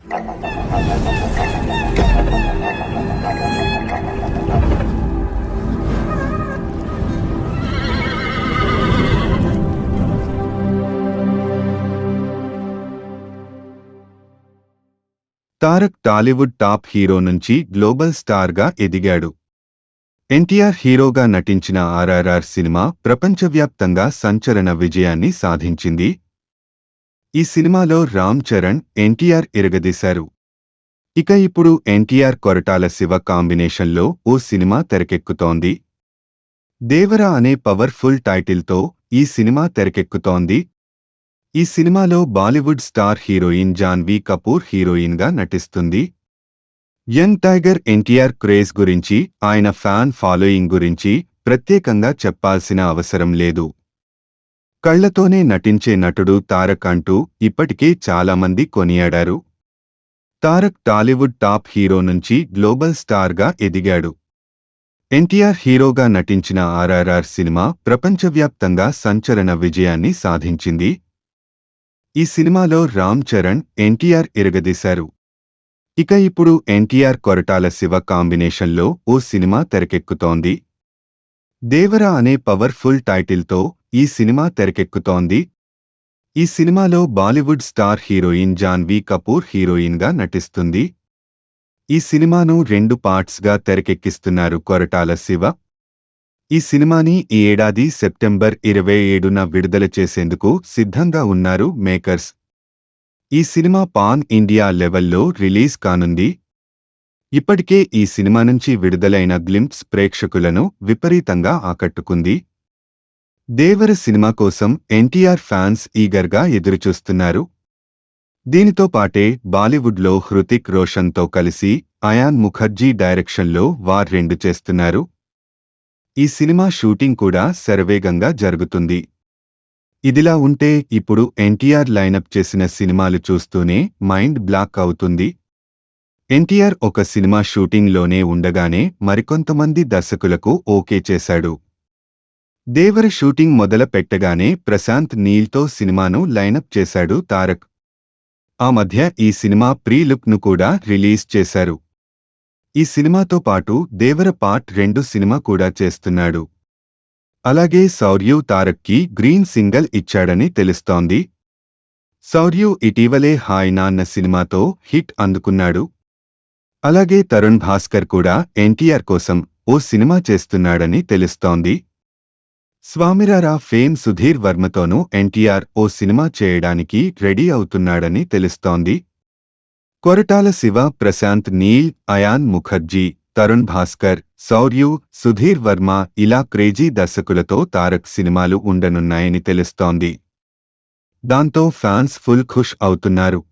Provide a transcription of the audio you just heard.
Tarak Tollywood top hero నుంచి global స్టార్గా ఎదిగాడు. ఎన్టీఆర్ హీరోగా నటించిన ఆర్ఆర్ఆర్ సినిమా ప్రపంచవ్యాప్తంగా సంచలన విజయాన్ని సాధించింది. ఈ సినిమాలో రామ్ చరణ్, ఎన్టీఆర్ ఇరగదీశారు. ఇక ఇప్పుడు ఎన్టీఆర్ కొరటాల శివ కాంబినేషన్లో ఓ సినిమా తెరకెక్కుతోంది. దేవరా అనే పవర్ఫుల్ టైటిల్తో ఈ సినిమా తెరకెక్కుతోంది. ఈ సినిమాలో బాలీవుడ్ స్టార్ హీరోయిన్ జాన్వీ కపూర్ హీరోయిన్గా నటిస్తుంది. యంగ్ టైగర్ ఎన్టీఆర్ క్రేజ్ గురించి, ఆయన ఫ్యాన్ ఫాలోయింగ్ గురించి ప్రత్యేకంగా చెప్పాల్సిన అవసరం లేదు. కళ్లతోనే నటించే నటుడు తారక్ అంటూ ఇప్పటికే చాలామంది కొనియాడారు. తారక్ టాలీవుడ్ టాప్ హీరో నుంచి గ్లోబల్ స్టార్గా ఎదిగాడు. ఎన్టీఆర్ హీరోగా నటించిన ఆర్ఆర్ఆర్ సినిమా ప్రపంచవ్యాప్తంగా సంచలన విజయాన్ని సాధించింది. ఈ సినిమాలో రామ్ చరణ్, ఎన్టీఆర్ ఇరగదీశారు. ఇక ఇప్పుడు ఎన్టీఆర్ కొరటాల శివ కాంబినేషన్లో ఓ సినిమా తెరకెక్కుతోంది. దేవరా అనే పవర్ఫుల్ టైటిల్తో ఈ సినిమా తెరకెక్కుతోంది. ఈ సినిమాలో బాలీవుడ్ స్టార్ హీరోయిన్ జాన్వీ కపూర్ హీరోయిన్గా నటిస్తుంది. ఈ సినిమాను 2 పార్ట్స్గా తెరకెక్కిస్తున్నారు కొరటాల శివ. ఈ సినిమాని ఈ ఏడాది సెప్టెంబర్ 27న విడుదల చేసేందుకు సిద్ధంగా ఉన్నారు మేకర్స్. ఈ సినిమా పాన్ ఇండియా లెవెల్లో రిలీజ్ కానుంది. ఇప్పటికే ఈ సినిమా నుంచి విడుదలైన గ్లింప్స్ ప్రేక్షకులను విపరీతంగా ఆకట్టుకుంది. దేవర సినిమా కోసం ఎన్టీఆర్ ఫ్యాన్స్ ఈగర్గా ఎదురుచూస్తున్నారు. దీనితో పాటే బాలీవుడ్లో హృతిక్ రోషన్తో కలిసి అయాన్ ముఖర్జీ డైరెక్షన్లో వార్ 2 చేస్తున్నారు. ఈ సినిమా షూటింగ్ కూడా శరవేగంగా జరుగుతుంది. ఇదిలా ఉంటే ఇప్పుడు ఎన్టీఆర్ లైనప్ చేసిన సినిమాలు చూస్తూనే మైండ్ బ్లాక్ అవుతుంది. ఎన్టీఆర్ ఒక సినిమా షూటింగ్లోనే ఉండగానే మరికొంతమంది దర్శకులకు ఓకే చేశాడు. దేవర షూటింగ్ మొదల పెట్టగానే ప్రశాంత్ నీల్తో సినిమాను లైనప్ చేశాడు తారక్. ఆ మధ్య ఈ సినిమా ప్రీ లుక్ను కూడా రిలీజ్ చేశారు. ఈ సినిమాతో పాటు దేవర పార్ట్ 2 సినిమా కూడా చేస్తున్నాడు. అలాగే శౌర్యు తారక్కి గ్రీన్ సిగ్నల్ ఇచ్చాడని తెలుస్తోంది. శౌర్యు ఇటీవలే హాయ్ నాన్న సినిమాతో హిట్ అందుకున్నాడు. అలాగే తరుణ్ భాస్కర్ కూడా ఎన్టీఆర్ కోసం ఓ సినిమా చేస్తున్నాడని తెలుస్తోంది. స్వామిరారా ఫేమ్ సుధీర్ వర్మతోనూ ఎన్టీఆర్ ఓ సినిమా చేయడానికి రెడీ అవుతున్నాడని తెలుస్తోంది. కొరటాల శివ, ప్రశాంత్ నీల్, అయాన్ ముఖర్జీ, తరుణ్ భాస్కర్, శౌర్యు, సుధీర్ వర్మ ఇలా క్రేజీ దర్శకులతో తారక్ సినిమాలు ఉండనున్నాయని తెలుస్తోంది. దాంతో ఫ్యాన్స్ ఫుల్ ఖుష్ అవుతున్నారు.